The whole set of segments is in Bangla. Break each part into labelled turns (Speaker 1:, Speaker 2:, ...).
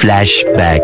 Speaker 1: ফ্ল্যাশব্যাক।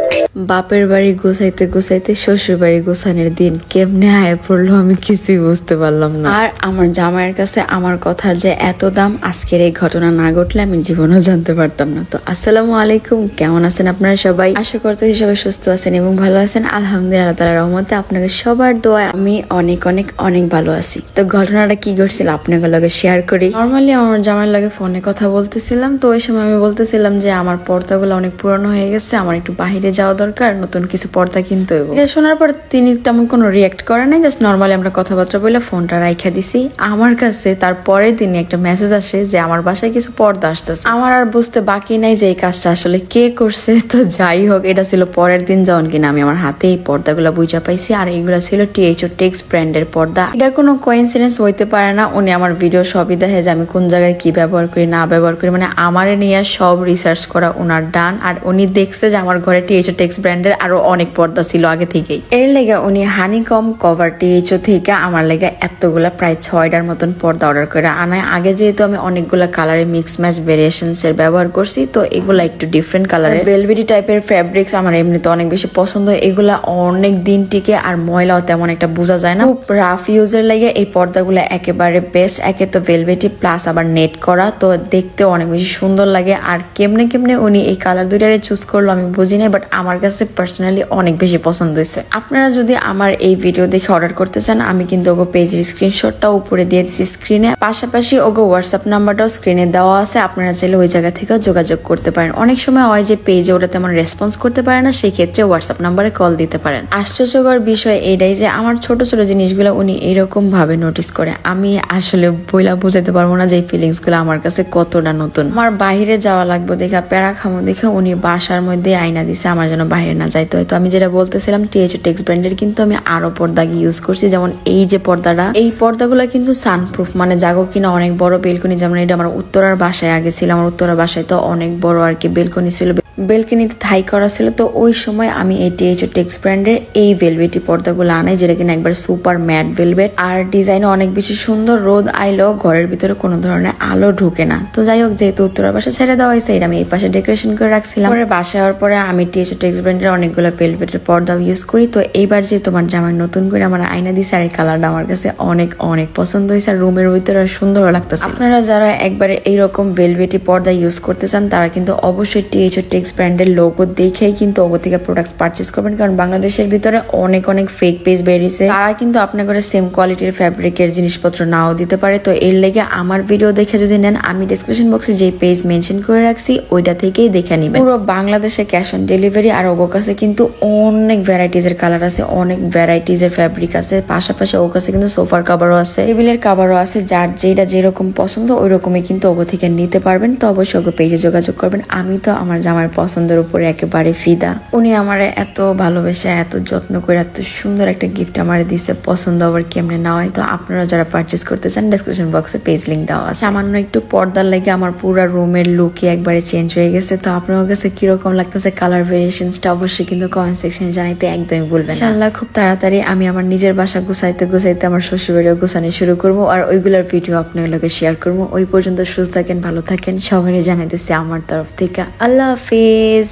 Speaker 2: বাপের বাড়ি গোছাইতে গোছাইতে শ্বশুর বাড়ি গোছানোর দিন কেমনে আয় পড়লো আমি কিছুই বুঝতে পারলাম না। আর আমার জামাইয়ের কাছে আমার কথার যে এত দাম, আজকের এই ঘটনা না ঘটলে আমি জীবনেও জানতে পারতাম না। তো আসসালামু আলাইকুম, কেমন আছেন আপনারা সবাই? আশা করতেছি সবাই সুস্থ আছেন এবং ভালো আছেন। আলহামদুলিল্লাহ তাআলার রহমতে আপনাদের সবার দোয়ায় আমি অনেক অনেক অনেক ভালো আছি। তো ঘটনাটা কি ঘটছিল আপনাদের লগে শেয়ার করি। নর্মালি আমার জামাইয়ের লগে ফোনে কথা বলতেছিলাম, তো ওই সময় আমি বলতেছিলাম যে আমার পর্দাগুলো অনেক পুরনো হয়ে গেছে, আমার একটু বাহিরে যাওয়া দরকার, নতুন কিছু পর্দা কিনতে হইব। এটা শোনার পর তিনি তেমন কোনো রিয়াক্ট করে নাই, জাস্ট নর্মালি আমরা কথাবার্তা বলে ফোনটা রাইখা দিছি। আমার কাছে তারপরে তিনি একটা মেসেজ আসে যে আমার বাসায় কিছু পর্দা আসতেছে। আমার আর বুঝতে বাকি নাই যে এই কাজটা আসলে কে করছে। তো যাই হোক, এটা ছিল পরের দিন যখন কিনা আমি আমার হাতে এই পর্দাগুলো বুঝা পাইছি। আর এইগুলো ছিল THO টেক্স ব্র্যান্ডের পর্দা। এটা কোনো কোইন্সিডেন্স হইতে পারে না। উনি আমার ভিডিও সবই দেখে যে আমি কোন জায়গায় কি ব্যবহার করি না ব্যবহার করি, মানে আমারে নিয়ে সব রিসার্চ করা ওনার ডান। আর উনি দেখছে যে আমার ঘরে THO টেক্স ব্র্যান্ডের আরো অনেক পর্দা ছিল আগে থেকেই। এর লেগে উনি হানিকম কভার THO থেকে আমার লেগে এতগুলা প্রায় 6টার মতন পর্দা অর্ডার করে আনায়। আগে যেহেতু আমি অনেকগুলা কালারে মিক্স ম্যাচ ভেরিয়েশনস এর ব্যবহার করছি, তো এগুলা একটু ডিফারেন্ট কালারের ভেলভেটি টাইপের ফ্যাব্রিক্স আমার এমনিতে অনেক বেশি পছন্দ। এগুলা অনেক দিন টিকে আর ময়লাও তেমন একটা বোঝা যায় না। খুব রাফ ইউজের লাগে এই পর্দাগুলো একেবারে বেস্ট। একে তো ভেলভেটি প্লাস আবার নেট করা, তো দেখতেও অনেক বেশি সুন্দর লাগে। আর কেমনে কেমনে উনি এই কালার দুইটারে চুজ করলো আমি বুঝি নাই, বাট আমার কাছে পার্সোনালি অনেক বেশি পছন্দ হয়েছে। আপনারা যদি আমার এই ভিডিও দেখে অর্ডার করতে চান, আমি কিন্তু ওগো পেজের স্ক্রিনশটটা উপরে দিয়ে দিচ্ছি স্ক্রিনে, পাশাপাশি ওগো হোয়াটসঅ্যাপ নাম্বারটাও স্ক্রিনে দেওয়া আছে। আপনারা চাইলে ওই জায়গা থেকেও যোগাযোগ করতে পারেন। অনেক সময় হয় যে পেজে ওটা তেমন রেসপন্স করতে পারে না, সেই ক্ষেত্রে হোয়াটসঅ্যাপ নাম্বারে কল দিতে পারেন। আশ্চর্যকর বিষয় এইটাই যে আমার ছোট ছোট জিনিসগুলো উনি এরকম ভাবে নোটিস করে। আমি আসলে বইলা বুঝাতে পারবো না যে এই ফিলিংস গুলো আমার কাছে কতটা নতুন। আমার বাইরে যাওয়া লাগবে দেখা, প্যারা খামো দেখে উনি বাসার মধ্যে আয়না দিছে আমার জন্য বাইরে না যাইতে হয়। তো আমি যেটা বলতেছিলাম THO টেক্স ব্র্যান্ডের কিন্তু আমি আরো পর্দা ইউজ করছি, যেমন এই যে পর্দাটা, এই পর্দাগুলো কিন্তু সানপ্রুফ, মানে জাগো কিনা অনেক বড় বেলকনি। যেমন এটা আমার উত্তরার বাসায় আগে ছিল, আমার উত্তরার বাসায় তো অনেক বড় আর কি বেলকনি ছিল, বেলকনিতে থাই করা ছিল। তো ওই সময় আমি এই THO টেক্স ব্র্যান্ডের এই ভেলভেটি পর্দাগুলো আনাই, যেটা কিনা একবার সুপার ম্যাট ভেলভেট আর ডিজাইনও অনেক বেশি সুন্দর। রোদ আইলেও ঘরের ভিতরে কোনো ধরনের আলো ঢুকে না। তো যাই হোক, যেহেতু উত্তরার বাসা ছেড়ে দেওয়া হয়েছে, এটা আমি এই পাশে ডেকোরেশন করে রাখছিলাম। পরে বাসায় হওয়ার পরে আমি THO টেক্স ব্র্যান্ডের অনেকগুলো ভেলভেটের পর্দা ইউজ করি। তো এইবার যে তোমার জামাই নতুন করে আমার আয়না দিছে, আর এই কালারটা আমার কাছে অনেক অনেক পছন্দ হয়েছে, আর রুমের ভিতরে সুন্দর লাগতেছে। আপনারা যারা একবারে এইরকম ভেলভেটি পর্দা ইউজ করতে চান, তারা কিন্তু অবশ্যই THO টেক্স ব্র্যান্ডের লোগো দেখেই কিন্তু ওগো থেকে প্রোডাক্টস পারচেজ করবেন। কারণ বাংলাদেশের ভিতরে অনেক অনেক ফেক পেজ বেরিয়েছে, তারা কিন্তু আপনার ঘরে সেম কোয়ালিটির ফ্যাব্রিকের জিনিসপত্র নাও দিতে পারে। তো এর লেগে আমার ভিডিও দেখে যদি নেন, আমি ডেসক্রিপশন বক্সে যে পেজ মেনশন করে রাখছি ওইটা থেকেই দেখে নিবেন। পুরো বাংলাদেশে ক্যাশ অন ডেলিভারি। আর ওগো কাছে কিন্তু অনেক ভ্যারাইটিজ এর কালার আছে, অনেক ভ্যারাইটিজ এর ফ্যাব্রিক আছে। পাশাপাশি ওগো কাছে কিন্তু সোফার কাভারও আছে, টেবিলের কাভারও আছে। যার যেটা যেরকম পছন্দ ওই রকমই কিন্তু ওগো থেকে নিতে পারবেন। তো অবশ্যই ওগো পেজে যোগাযোগ করবেন। আমি তো আমার জামার পছন্দের উপরে একেবারে ফিদা। উনি আমারে এত ভালোবেসে এত যত্ন করে এত সুন্দর একটা গিফট আমারে দিছে, পছন্দ আবার কেমনে না হয়। তো আপনারা যারা পারচেজ করতে চান, ডেসক্রিপশন বক্সে পেজ লিংক দেওয়া আছে। সামান্য একটু পর্দার লাগে আমার পুরো রুমের লুকই একবারে চেঞ্জ হয়ে গেছে। তো আপনার কাছে কিরকম লাগতেছে কালার ভেরিয়েশনসটা অবশ্যই কিন্তু কমেন্ট সেকশনে জানাইতে একদমই ভুলবেন না। ইনশাআল্লাহ খুব তাড়াতাড়ি আমি আমার নিজের বাসা গুছাইতে গুছাইতে আমার শ্বশুরবাড়িও গুছানো শুরু করবো, আর ওইগুলোর ভিডিও আপনার লগে শেয়ার করবো। ওই পর্যন্ত সুস্থ থাকেন, ভালো থাকেন, সবাই জানাইতেছি আমার তরফ থেকে আল্লাহ হাফেজ।